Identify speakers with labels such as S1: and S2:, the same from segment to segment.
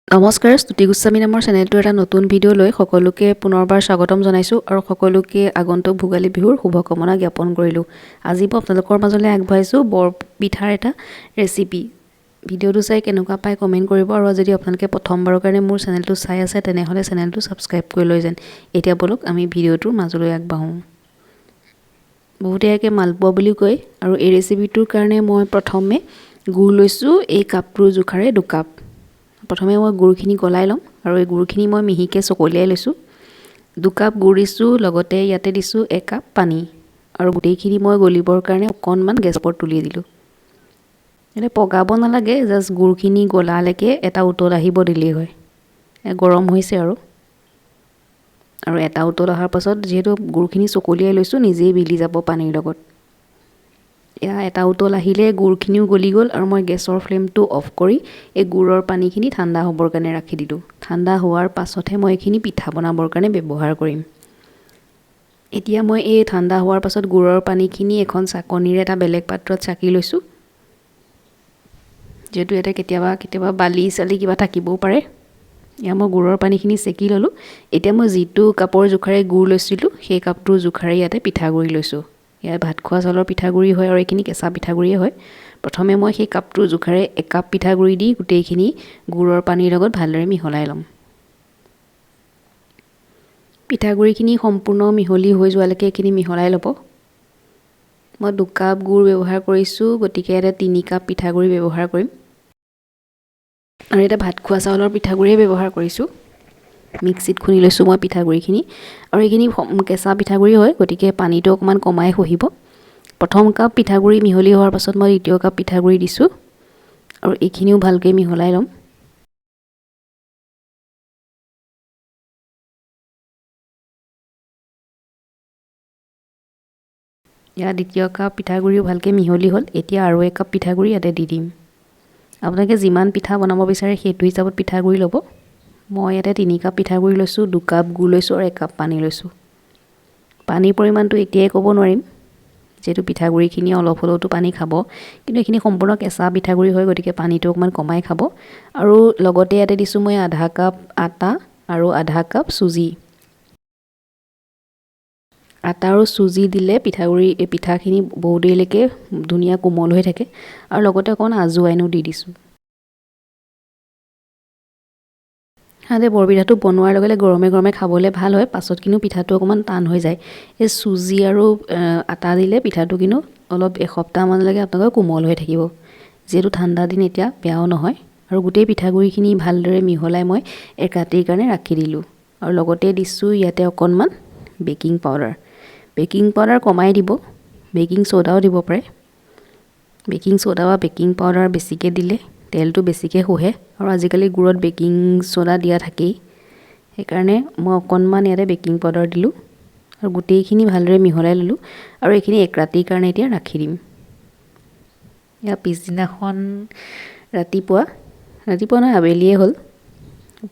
S1: নমস্কাৰ, স্তুতি গোস্বামী নামৰ চেনেলটো এটা নতুন ভিডিঅ' লৈ সকলোকে পুনৰবাৰ স্বাগতম জনাইছোঁ আৰু সকলোকে আগন্তুক ভোগালী বিহুৰ শুভকামনা জ্ঞাপন কৰিলোঁ। আজি মই আপোনালোকৰ মাজলৈ আগবঢ়াইছোঁ বৰপিঠাৰ এটা ৰেচিপি। ভিডিঅ'টো চাই কেনেকুৱা পায় কমেণ্ট কৰিব আৰু যদি আপোনালোকে প্ৰথমবাৰৰ কাৰণে মোৰ চেনেলটো চাই আছে তেনেহ'লে চেনেলটো ছাবস্ক্ৰাইব কৰি লৈ যেন। এতিয়া বলক আমি ভিডিঅ'টোৰ মাজলৈ আগবাঢ়োঁ। বহুতে ইয়াকে মালপোৱা বুলিও কয় আৰু এই ৰেচিপিটোৰ কাৰণে মই প্ৰথমে গুড় লৈছোঁ এই কাপটোৰ জোখাৰে 2 কাপ। প্ৰথমে মই গুড়খিনি গলাই ল'ম আৰু এই গুড়খিনি মই মিহিকৈ চকলিয়াই লৈছোঁ। 2 কাপ গুড় দিছোঁ, লগতে ইয়াতে দিছোঁ 1 কাপ পানী আৰু গোটেইখিনি মই গলিবৰ কাৰণে অকণমান গেছৰ ওপৰত তুলি দিলোঁ। এতিয়া পগাব নালাগে, জাষ্ট গুড়খিনি গলালৈকে এটা উতল আহিব দিলেই হয়। গৰম হৈছে আৰু এটা উতল অহাৰ পাছত যিহেতু গুড়খিনি চকলিয়াই লৈছোঁ নিজেই বিলি যাব পানীৰ লগত। এটা উতল আহিলে গুড়খিনিও গলি গ'ল আৰু মই গেছৰ ফ্লেমটো অফ কৰি এই গুড়ৰ পানীখিনি ঠাণ্ডা হ'বৰ কাৰণে ৰাখি দিলোঁ। ঠাণ্ডা হোৱাৰ পাছতহে মই এইখিনি পিঠা বনাবৰ কাৰণে ব্যৱহাৰ কৰিম। এতিয়া মই এই ঠাণ্ডা হোৱাৰ পাছত গুড়ৰ পানীখিনি এখন চাকনিৰে এটা বেলেগ পাত্ৰত চাকি লৈছোঁ। যিহেতু ইয়াতে কেতিয়াবা বালি চালি কিবা থাকিবও পাৰে। এয়া মই গুড়ৰ পানীখিনি চেকি ল'লোঁ। এতিয়া মই যিটো কাপৰ জোখাৰে গুড় লৈছিলোঁ সেই কাপটোৰ জোখাৰে ইয়াতে পিঠাগুড়ি লৈছোঁ। ইয়াত ভাত খোৱা চাউলৰ পিঠাগুড়ি হয় আৰু এইখিনি কেঁচা পিঠাগুড়িয়ে হয়। প্ৰথমে মই সেই কাপটোৰ জোখাৰে 1 কাপ পিঠাগুড়ি দি গোটেইখিনি গুড়ৰ পানীৰ লগত ভালদৰে মিহলাই ল'ম। পিঠাগুড়িখিনি সম্পূৰ্ণ মিহলি হৈ যোৱালৈকে এইখিনি মিহলাই ল'ব। মই 2 কাপ গুড় ব্যৱহাৰ কৰিছোঁ, গতিকে ইয়াতে 3 কাপ পিঠাগুড়ি ব্যৱহাৰ কৰিম আৰু এটা ভাত খোৱা চাউলৰ পিঠাগুড়িয়ে ব্যৱহাৰ কৰিছোঁ। মিক্সিত খুন্দি লৈছোঁ মই পিঠাগুড়িখিনি আৰু এইখিনি কেঁচা পিঠাগুড়ি হয়, গতিকে পানীটো অকণমান কমাই খহিব। প্ৰথম কাপ পিঠাগুড়ি মিহলি হোৱাৰ পাছত মই দ্বিতীয় কাপ পিঠাগুড়ি দিছোঁ আৰু এইখিনিও ভালকৈ মিহলাই ল'ম। ইয়াত দ্বিতীয় কাপ পিঠাগুড়িও ভালকৈ মিহলি হ'ল। এতিয়া আৰু 1 কাপ পিঠাগুড়ি ইয়াতে দি দিম। আপোনালোকে যিমান পিঠা বনাব বিচাৰে সেইটো হিচাপত পিঠাগুড়ি ল'ব। মই ইয়াতে 3 কাপ পিঠাগুড়ি লৈছোঁ, 2 কাপ গুড় লৈছোঁ আৰু 1 কাপ পানী লৈছোঁ। পানীৰ পৰিমাণটো এতিয়াই ক'ব নোৱাৰিম, যিহেতু পিঠাগুড়িখিনি অলপ হ'লেওতো পানী খাব, কিন্তু এইখিনি সম্পূৰ্ণ কেঁচা পিঠাগুড়ি হয়, গতিকে পানীটো অকণমান কমাই খাব। আৰু লগতে ইয়াতে দিছোঁ মই আধা কাপ আটা আৰু আধা কাপ চুজি। আটা আৰু চুজি দিলে পিঠাখিনি বহু দেৰিলৈকে ধুনীয়া কোমল হৈ থাকে আৰু লগতে অকণমান আজুৱাইনো দি দিছোঁ। সাধাৰণতে বৰপিঠাটো বনোৱাৰ লগে লগে গৰমে গৰমে খাবলৈ ভাল হয়, পাছত কিন্তু পিঠাটো অকণমান টান হৈ যায়। এই চুজি আৰু আটা দিলে পিঠাটো কিন্তু অলপ এসপ্তাহমানলৈকে আপোনালোকৰ কোমল হৈ থাকিব। যিহেতু ঠাণ্ডা দিন এতিয়া বেয়াও নহয় আৰু গোটেই পিঠাগুড়িখিনি ভালদৰে মিহলাই মই 1 ৰাতিৰ কাৰণে ৰাখি দিলোঁ আৰু লগতে দিছোঁ ইয়াতে অকণমান বেকিং পাউডাৰ। বেকিং পাউডাৰ কমাই দিব, বেকিং চ'ডাও দিব পাৰে। বেকিং চ'ডা বা বেকিং পাউডাৰ বেছিকৈ দিলে তেলটো বেছিকৈ শুহে আৰু আজিকালি গুড়ত বেকিং চ'ডা দিয়া থাকেই। সেইকাৰণে মই অকণমান ইয়াতে বেকিং পাউডাৰ দিলোঁ আৰু গোটেইখিনি ভালদৰে মিহলাই ল'লোঁ আৰু এইখিনি 1 ৰাতিৰ কাৰণে এতিয়া ৰাখি দিম। ইয়াৰ পিছদিনাখন ৰাতিপুৱা নহয় আবেলিয়ে হ'ল।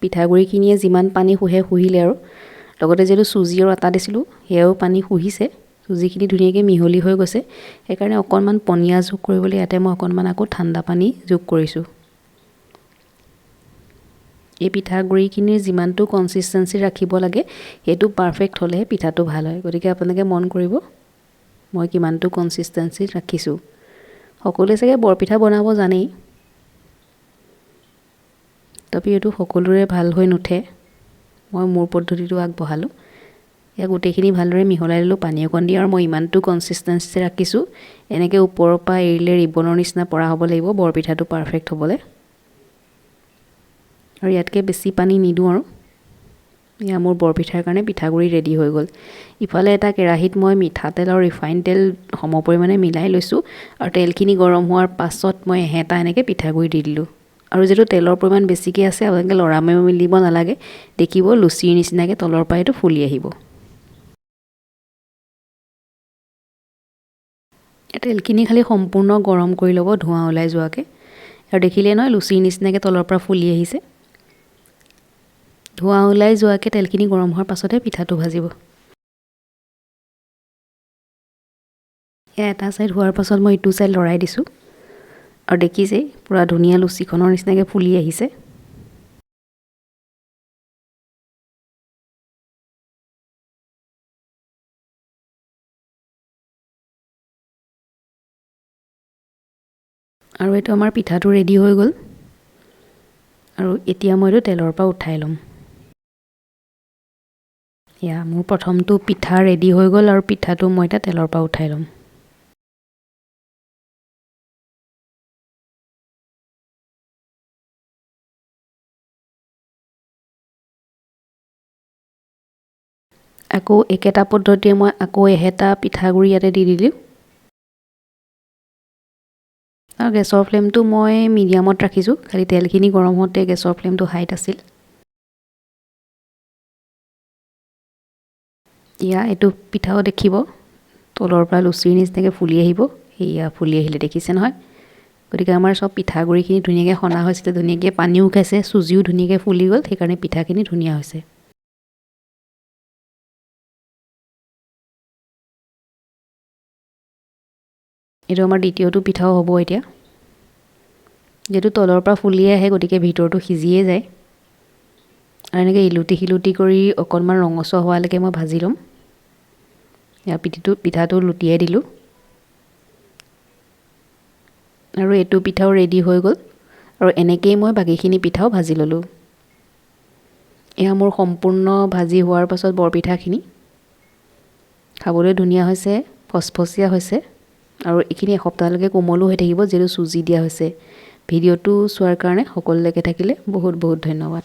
S1: পিঠাগুড়িখিনিয়ে যিমান পানী শুহিলে আৰু লগতে যিহেতু চুজি আৰু আটা দিছিলোঁ সেয়াও পানী শুহিছে। চুজিখিনি ধুনীয়াকৈ মিহলি হৈ গৈছে। সেইকাৰণে অকণমান পনীয়া যোগ কৰিবলৈ ইয়াতে মই অকণমান আকৌ ঠাণ্ডা পানী যোগ কৰিছোঁ। এই পিঠাগুড়িখিনিৰ যিমানটো কনচিষ্টেঞ্চি ৰাখিব লাগে সেইটো পাৰফেক্ট হ'লেহে পিঠাটো ভাল হয়, গতিকে আপোনালোকে মন কৰিব মই কিমানটো কনচিষ্টেঞ্চিত ৰাখিছোঁ। সকলোৱে চাগে বৰপিঠা বনাব জানেই, তথাপিও এইটো সকলোৰে ভাল হৈ নুঠে। মই মোৰ পদ্ধতিটো আগবঢ়ালোঁ। ইয়াক গোটেইখিনি ভালদৰে মিহলাই ল'লোঁ পানী অকণ দি আৰু মই ইমানটো কনচিষ্টেঞ্চি ৰাখিছোঁ। এনেকৈ ওপৰৰ পৰা এৰিলে ৰিবনৰ নিচিনা পৰা হ'ব লাগিব বৰপিঠাটো পাৰফেক্ট হ'বলৈ। আৰু ইয়াতকৈ বেছি পানী নিদিওঁ আৰু এয়া মোৰ বৰপিঠাৰ কাৰণে পিঠাগুড়ি ৰেডি হৈ গ'ল। ইফালে এটা কেৰাহীত মই মিঠাতেল আৰু ৰিফাইন তেল সম পৰিমাণে মিলাই লৈছোঁ আৰু তেলখিনি গৰম হোৱাৰ পাছত মই এহেতা এনেকৈ পিঠাগুড়ি দি দিলোঁ। আৰু যিহেতু তেলৰ পৰিমাণ বেছিকৈ আছে আপোনালোকে লৰামে মিলিব নালাগে, দেখিব লুচিৰ নিচিনাকৈ তলৰ পৰা এইটো ফুলি আহিব। তেলখিনি খালি সম্পূৰ্ণ গৰম কৰি ল'ব ধোঁৱা ওলাই যোৱাকৈ আৰু দেখিলে নহয় লুচিৰ নিচিনাকৈ তলৰ পৰা ফুলি আহিছে। ধোঁৱা ওলাই যোৱাকৈ তেলখিনি গৰম হোৱাৰ পাছতহে পিঠাটো ভাজিব। এটা ছাইড হোৱাৰ পাছত মই ইটো ছাইড লৰাই দিছোঁ আৰু দেখিছেই পূৰা ধুনীয়া লুচিখনৰ নিচিনাকৈ ফুলি আহিছে। আৰু এইটো আমাৰ পিঠাটো ৰেডি হৈ গ'ল আৰু এতিয়া মই এইটো তেলৰ পৰা উঠাই ল'ম ইয়া মোৰ প্ৰথমটো পিঠা ৰেডি হৈ গ'ল আৰু পিঠাটো মই এটা তেলৰ পৰা উঠাই ল'ম আকৌ একেটা পদ্ধতিয়ে মই আকৌ এহেটা পিঠাগুৰি ইয়াতে দি দিলোঁ আৰু গেছৰ ফ্লেমটো মই মিডিয়ামত ৰাখিছোঁ খালি তেলখিনি গৰম হওঁতে গেছৰ ফ্লেমটো হাইত আছিল ইয়া এইটো পিঠাও দেখিব তলৰ পৰা লুচিৰ নিচিনাকৈ ফুলি আহিব এয়া ফুলি আহিলে দেখিছে নহয় গতিকে আমাৰ সব পিঠাগুৰিখিনি ধুনীয়াকৈ সনা হৈছিলে ধুনীয়াকৈ পানীও খাইছে চুজিও ধুনীয়াকৈ ফুলি গ'ল সেইকাৰণে পিঠাখিনি ধুনীয়া হৈছে এইটো আমাৰ দ্বিতীয়টো পিঠাও হ'ব এতিয়া যেটো তলৰ পৰা ফুলিয়ে আহে গতিকে ভিতৰটো সিজিয়ে যায় আৰু এনেকৈ ইলুটি কৰি অকণমান ৰঙচুৱা হোৱালৈকে মই ভাজি ল'ম ইয়াৰ পিঠাটো লুটিয়াই দিলোঁ আৰু এইটো পিঠাও ৰেডি হৈ গ'ল আৰু এনেকৈয়ে মই বাকীখিনি পিঠাও ভাজি ল'লোঁ এয়া মোৰ সম্পূৰ্ণ ভাজি হোৱাৰ পাছত বৰপিঠাখিনি খাবলৈ ধুনীয়া হৈছে ফচফচীয়া হৈছে আৰু এইখিনি এসপ্তাহলৈকে কোমলো হৈ থাকিব যিহেতু চুজি দিয়া হৈছে ভিডিঅ'টো চোৱাৰ কাৰণে সকলোলৈকে থাকিলে বহুত বহুত ধন্যবাদ